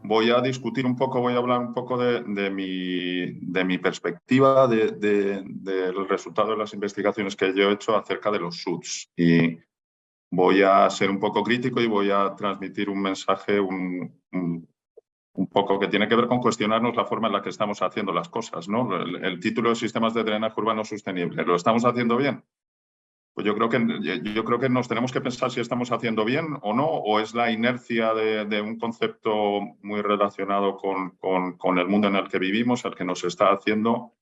voy a discutir un poco, voy a hablar un poco de mi perspectiva del resultado de las investigaciones que yo he hecho acerca de los SUDs. Y voy a ser un poco crítico y voy a transmitir un mensaje un poco que tiene que ver con cuestionarnos la forma en la que estamos haciendo las cosas, ¿no? El título de Sistemas de Drenaje Urbano Sostenible. ¿Lo estamos haciendo bien? Pues yo creo que nos tenemos que pensar si estamos haciendo bien o no, o es la inercia de un concepto muy relacionado con el mundo en el que vivimos, el que nos está haciendo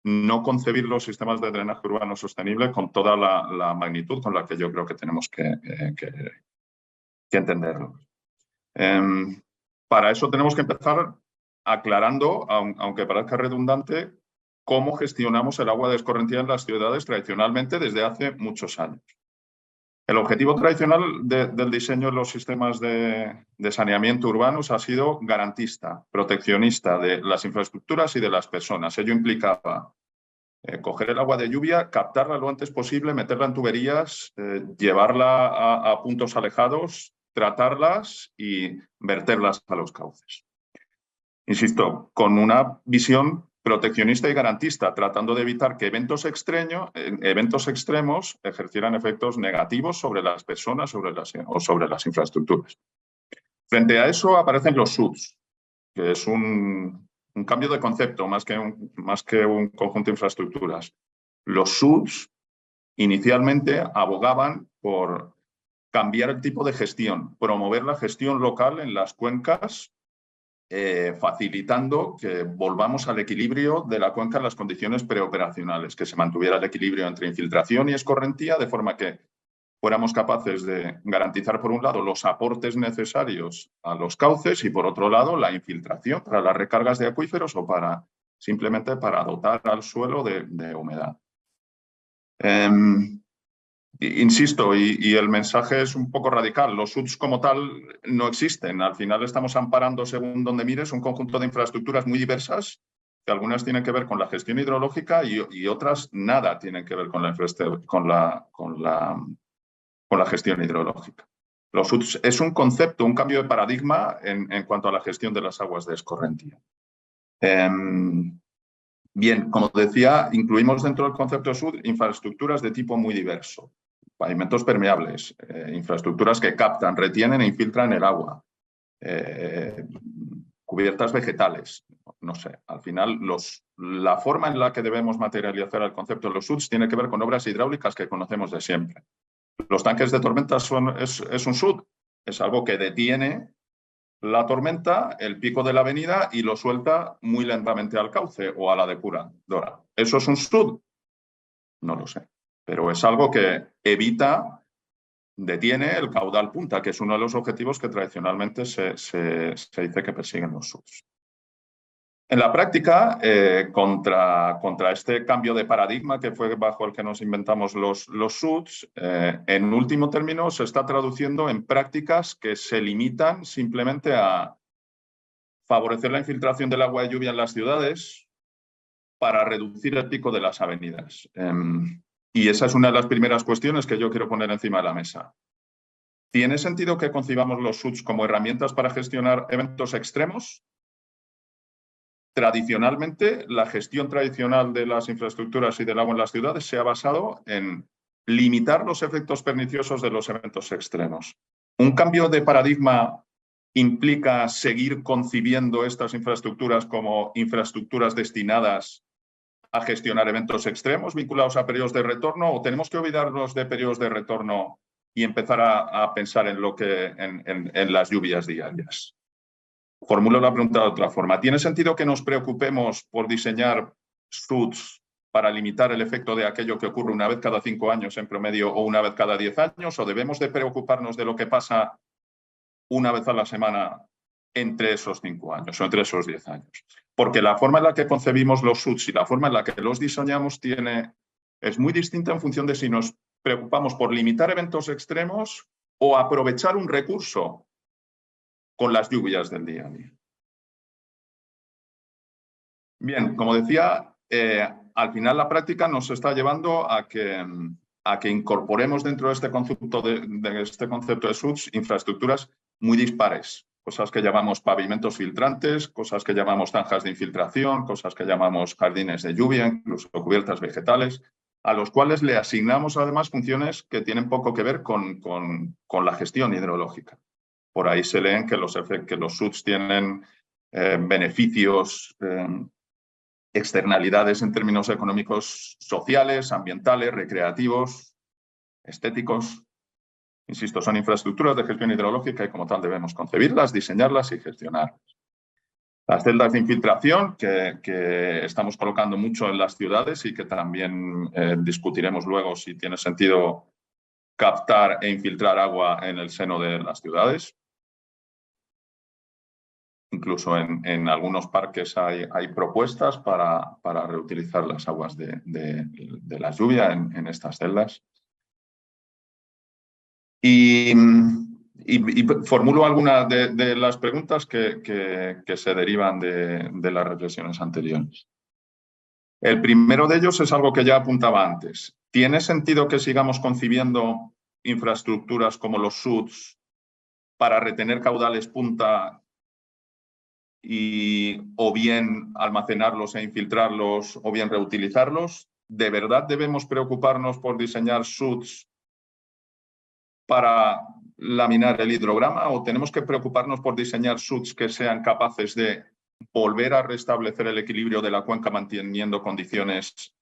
no concebir los sistemas de drenaje urbano sostenible con toda la magnitud con la que yo creo que tenemos que entenderlo. Para eso tenemos que empezar aclarando, aunque parezca redundante, cómo gestionamos el agua de escorrentía en las ciudades tradicionalmente desde hace muchos años. El objetivo tradicional del diseño de los sistemas de saneamiento urbanos ha sido garantista, proteccionista de las infraestructuras y de las personas. Ello implicaba coger el agua de lluvia, captarla lo antes posible, meterla en tuberías, llevarla a puntos alejados, tratarlas y verterlas a los cauces. Insisto, con una visión proteccionista y garantista, tratando de evitar que eventos extremos ejercieran efectos negativos sobre las personas o sobre las infraestructuras. Frente a eso aparecen los SUDs, que es un cambio de concepto más que un conjunto de infraestructuras. Los SUDs inicialmente abogaban por cambiar el tipo de gestión, promover la gestión local en las cuencas, facilitando que volvamos al equilibrio de la cuenca en las condiciones preoperacionales, que se mantuviera el equilibrio entre infiltración y escorrentía, de forma que fuéramos capaces de garantizar, por un lado, los aportes necesarios a los cauces y, por otro lado, la infiltración para las recargas de acuíferos o simplemente para dotar al suelo de humedad. Insisto, y el mensaje es un poco radical, los SUDs como tal no existen. Al final estamos amparando, según donde mires, un conjunto de infraestructuras muy diversas, que algunas tienen que ver con la gestión hidrológica y otras nada tienen que ver con la gestión hidrológica. Los SUDs es un concepto, un cambio de paradigma en cuanto a la gestión de las aguas de escorrentía. Bien, como decía, incluimos dentro del concepto de SUD infraestructuras de tipo muy diverso. Pavimentos permeables, infraestructuras que captan, retienen e infiltran el agua, cubiertas vegetales. No sé, al final la forma en la que debemos materializar el concepto de los SUDs tiene que ver con obras hidráulicas que conocemos de siempre. Los tanques de tormenta es un SUD, es algo que detiene la tormenta, el pico de la avenida y lo suelta muy lentamente al cauce o a la depuradora. ¿Eso es un SUD? No lo sé, pero es algo que detiene el caudal punta, que es uno de los objetivos que tradicionalmente se dice que persiguen los SUDs. En la práctica, contra este cambio de paradigma que fue bajo el que nos inventamos los SUDs, en último término se está traduciendo en prácticas que se limitan simplemente a favorecer la infiltración del agua de lluvia en las ciudades para reducir el pico de las avenidas. Y esa es una de las primeras cuestiones que yo quiero poner encima de la mesa. ¿Tiene sentido que concibamos los SUDs como herramientas para gestionar eventos extremos? Tradicionalmente, la gestión tradicional de las infraestructuras y del agua en las ciudades se ha basado en limitar los efectos perniciosos de los eventos extremos. Un cambio de paradigma implica seguir concibiendo estas infraestructuras como infraestructuras destinadas a gestionar eventos extremos vinculados a periodos de retorno, o tenemos que olvidarnos de periodos de retorno y empezar a pensar en las lluvias diarias. Formulo la pregunta de otra forma. ¿Tiene sentido que nos preocupemos por diseñar SUDs para limitar el efecto de aquello que ocurre una vez cada 5 años en promedio o una vez cada 10 años? ¿O debemos de preocuparnos de lo que pasa una vez a la semana entre esos 5 años o entre esos 10 años? Porque la forma en la que concebimos los SUDs y la forma en la que los diseñamos es muy distinta en función de si nos preocupamos por limitar eventos extremos o aprovechar un recurso con las lluvias del día a día. Bien, como decía, al final la práctica nos está llevando a que incorporemos dentro de este concepto de SUDs infraestructuras muy dispares, cosas que llamamos pavimentos filtrantes, cosas que llamamos zanjas de infiltración, cosas que llamamos jardines de lluvia, incluso cubiertas vegetales, a los cuales le asignamos además funciones que tienen poco que ver con la gestión hidrológica. Por ahí se leen que los SUDs tienen beneficios, externalidades en términos económicos, sociales, ambientales, recreativos, estéticos. Insisto, son infraestructuras de gestión hidrológica y como tal debemos concebirlas, diseñarlas y gestionarlas. Las celdas de infiltración que estamos colocando mucho en las ciudades y que también discutiremos luego si tiene sentido captar e infiltrar agua en el seno de las ciudades. Incluso en algunos parques hay propuestas para reutilizar las aguas de la lluvia en estas celdas. Y formulo algunas de las preguntas que se derivan de las reflexiones anteriores. El primero de ellos es algo que ya apuntaba antes. ¿Tiene sentido que sigamos concibiendo infraestructuras como los SUDs para retener caudales punta o bien almacenarlos e infiltrarlos o bien reutilizarlos? ¿De verdad debemos preocuparnos por diseñar SUDs para laminar el hidrograma o tenemos que preocuparnos por diseñar SUDs que sean capaces de volver a restablecer el equilibrio de la cuenca manteniendo condiciones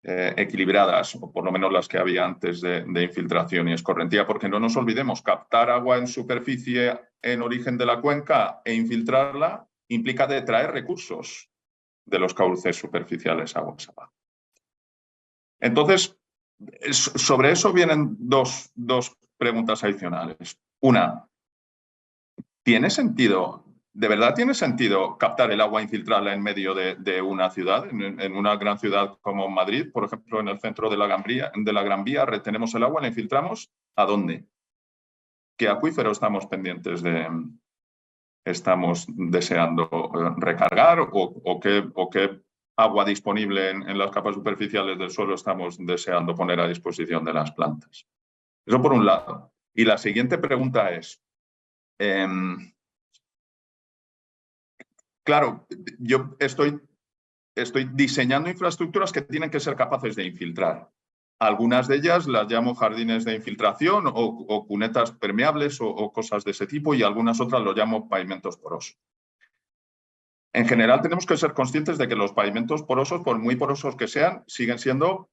equilibradas, o por lo menos las que había antes de infiltración y escorrentía? Porque no nos olvidemos, captar agua en superficie en origen de la cuenca e infiltrarla implica detraer recursos de los cauces superficiales aguas abajo. Entonces, sobre eso vienen dos preguntas adicionales. Una, ¿tiene sentido, de verdad tiene sentido captar el agua e infiltrarla en medio de una ciudad, en una gran ciudad como Madrid, por ejemplo, en el centro de la Gran Vía, retenemos el agua, la infiltramos? ¿A dónde? ¿Qué acuífero estamos deseando recargar o qué agua disponible en las capas superficiales del suelo estamos deseando poner a disposición de las plantas? Eso por un lado. Y la siguiente pregunta es, claro, yo estoy diseñando infraestructuras que tienen que ser capaces de infiltrar. Algunas de ellas las llamo jardines de infiltración o cunetas permeables o cosas de ese tipo, y algunas otras los llamo pavimentos porosos. En general tenemos que ser conscientes de que los pavimentos porosos, por muy porosos que sean, siguen siendo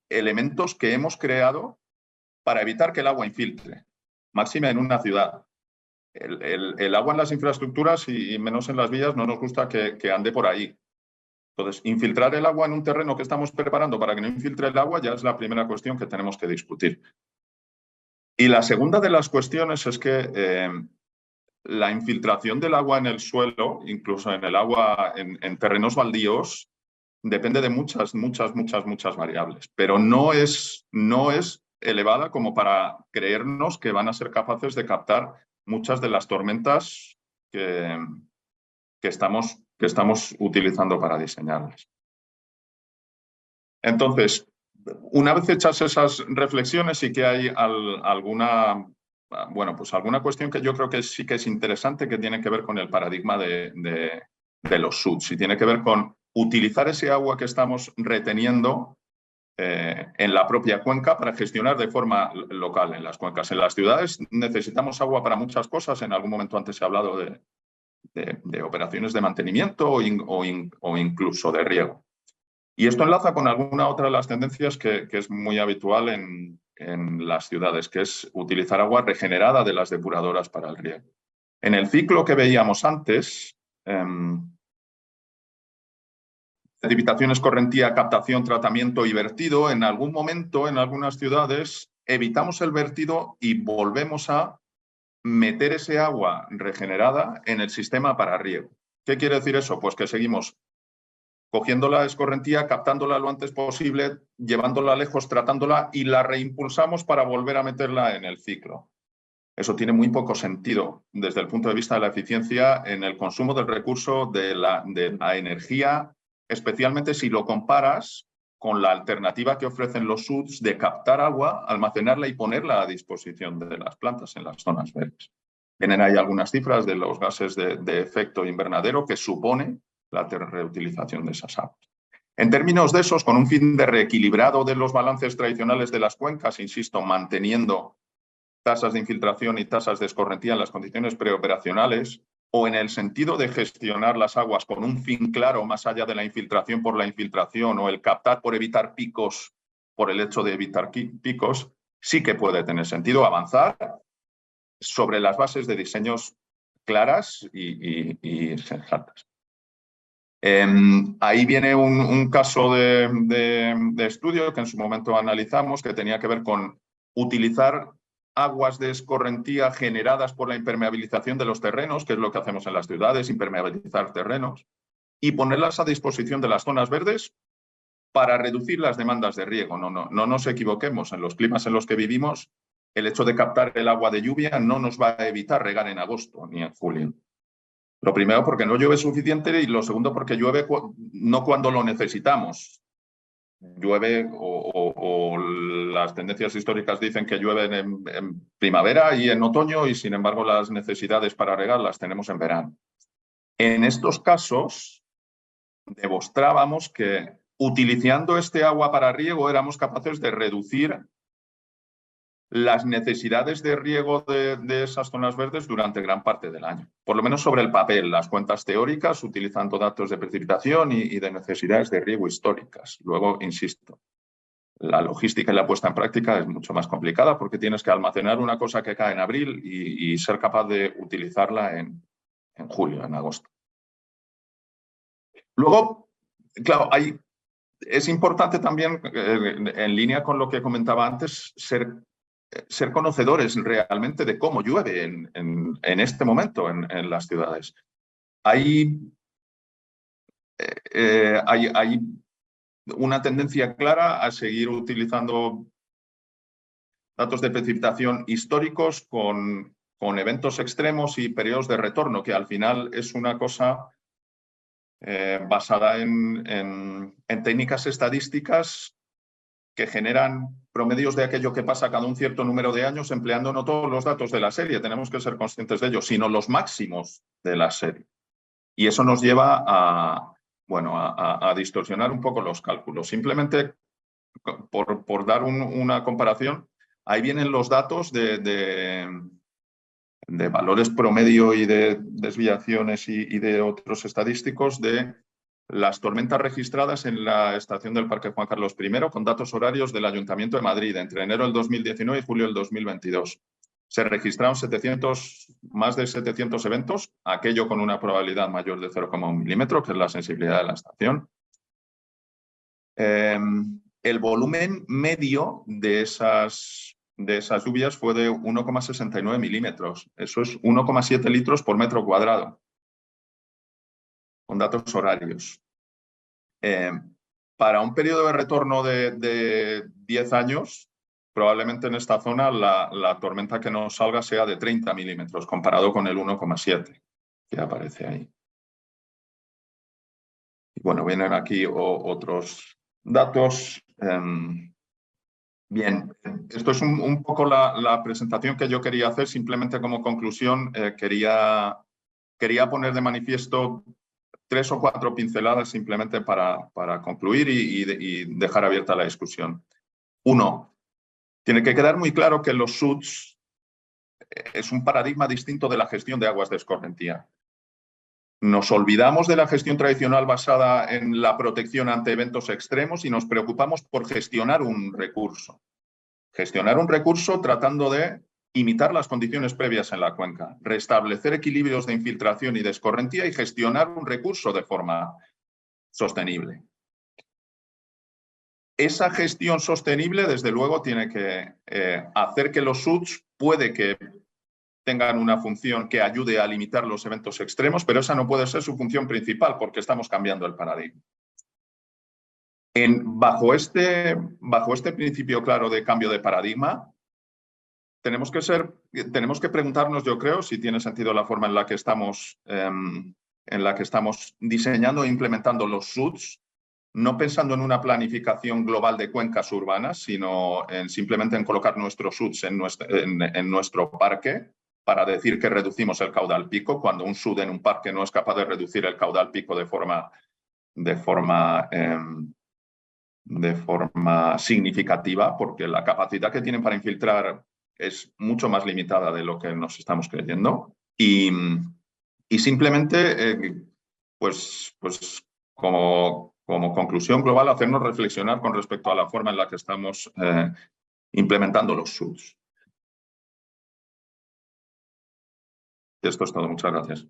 elementos que hemos creado para evitar que el agua infiltre, máxime en una ciudad. El agua en las infraestructuras y menos en las vías no nos gusta que ande por ahí. Entonces, infiltrar el agua en un terreno que estamos preparando para que no infiltre el agua ya es la primera cuestión que tenemos que discutir. Y la segunda de las cuestiones es que la infiltración del agua en el suelo, incluso en el agua en terrenos baldíos, depende de muchas variables, pero no es elevada como para creernos que van a ser capaces de captar muchas de las tormentas que estamos utilizando para diseñarlas. Entonces, una vez hechas esas reflexiones, sí que hay alguna cuestión que yo creo que sí que es interesante, que tiene que ver con el paradigma de los SUDs, y tiene que ver con utilizar ese agua que estamos reteniendo en la propia cuenca para gestionar de forma local en las cuencas. En las ciudades necesitamos agua para muchas cosas. En algún momento antes se ha hablado de operaciones de mantenimiento o incluso de riego. Y esto enlaza con alguna otra de las tendencias que es muy habitual en las ciudades, que es utilizar agua regenerada de las depuradoras para el riego. En el ciclo que veíamos antes, precipitación, escorrentía, captación, tratamiento y vertido, en algún momento en algunas ciudades evitamos el vertido y volvemos a meter ese agua regenerada en el sistema para riego. ¿Qué quiere decir eso? Pues que seguimos cogiendo la escorrentía, captándola lo antes posible, llevándola lejos, tratándola y la reimpulsamos para volver a meterla en el ciclo. Eso tiene muy poco sentido desde el punto de vista de la eficiencia en el consumo del recurso de la energía, especialmente si lo comparas con la alternativa que ofrecen los SUDs de captar agua, almacenarla y ponerla a disposición de las plantas en las zonas verdes. Vienen ahí algunas cifras de los gases de efecto invernadero que supone la reutilización de esas aguas. En términos de esos, con un fin de reequilibrado de los balances tradicionales de las cuencas, insisto, manteniendo tasas de infiltración y tasas de escorrentía en las condiciones preoperacionales, o en el sentido de gestionar las aguas con un fin claro, más allá de la infiltración por la infiltración o el captar por evitar picos, por el hecho de evitar picos, sí que puede tener sentido avanzar sobre las bases de diseños claras y sensatas. Ahí viene un caso de estudio que en su momento analizamos, que tenía que ver con utilizar aguas de escorrentía generadas por la impermeabilización de los terrenos, que es lo que hacemos en las ciudades, impermeabilizar terrenos, y ponerlas a disposición de las zonas verdes para reducir las demandas de riego. No nos equivoquemos, en los climas en los que vivimos, el hecho de captar el agua de lluvia no nos va a evitar regar en agosto ni en julio. Lo primero porque no llueve suficiente y lo segundo porque llueve no cuando lo necesitamos. Llueve o las tendencias históricas dicen que llueve en primavera y en otoño y sin embargo las necesidades para regar las tenemos en verano. En estos casos demostrábamos que utilizando este agua para riego éramos capaces de reducir las necesidades de riego de esas zonas verdes durante gran parte del año. Por lo menos sobre el papel, las cuentas teóricas utilizando datos de precipitación y de necesidades de riego históricas. Luego, insisto, la logística y la puesta en práctica es mucho más complicada porque tienes que almacenar una cosa que cae en abril y ser capaz de utilizarla en julio, en agosto. Luego, claro, es importante también, en línea con lo que comentaba antes, ser conocedores realmente de cómo llueve en este momento en las ciudades. Hay una tendencia clara a seguir utilizando datos de precipitación históricos con eventos extremos y periodos de retorno, que al final es una cosa basada en técnicas estadísticas que generan promedios de aquello que pasa cada un cierto número de años, empleando no todos los datos de la serie, tenemos que ser conscientes de ello, sino los máximos de la serie. Y eso nos lleva a distorsionar un poco los cálculos. Simplemente, por dar una comparación, ahí vienen los datos de valores promedio y de desviaciones y de otros estadísticos de las tormentas registradas en la estación del Parque Juan Carlos I, con datos horarios del Ayuntamiento de Madrid entre enero del 2019 y julio del 2022. Se registraron más de 700 eventos, aquello con una probabilidad mayor de 0,1 milímetro, que es la sensibilidad de la estación. El volumen medio de esas lluvias fue de 1,69 milímetros. Eso es 1,7 litros por metro cuadrado, con datos horarios. Para un periodo de retorno de 10 años, probablemente en esta zona la tormenta que nos salga sea de 30 milímetros, comparado con el 1,7 que aparece ahí. Y bueno, vienen aquí otros datos. Bien, esto es un poco la presentación que yo quería hacer. Simplemente como conclusión, quería poner de manifiesto 3 o 4 pinceladas simplemente para concluir y dejar abierta la discusión. 1. Tiene que quedar muy claro que los SUDs es un paradigma distinto de la gestión de aguas de escorrentía. Nos olvidamos de la gestión tradicional basada en la protección ante eventos extremos y nos preocupamos por gestionar un recurso. Gestionar un recurso tratando de imitar las condiciones previas en la cuenca, restablecer equilibrios de infiltración y de escorrentía y gestionar un recurso de forma sostenible. Esa gestión sostenible, desde luego, tiene que hacer que los SUDs puede que tengan una función que ayude a limitar los eventos extremos, pero esa no puede ser su función principal porque estamos cambiando el paradigma. Bajo este principio claro de cambio de paradigma, tenemos que preguntarnos, yo creo, si tiene sentido la forma en la que estamos diseñando e implementando los SUDs, no pensando en una planificación global de cuencas urbanas, sino simplemente en colocar nuestros SUDs en nuestro parque para decir que reducimos el caudal pico, cuando un SUD en un parque no es capaz de reducir el caudal pico de forma significativa, porque la capacidad que tienen para infiltrar es mucho más limitada de lo que nos estamos creyendo. Y simplemente, pues como conclusión global, hacernos reflexionar con respecto a la forma en la que estamos implementando los SUDs. Esto es todo. Muchas gracias.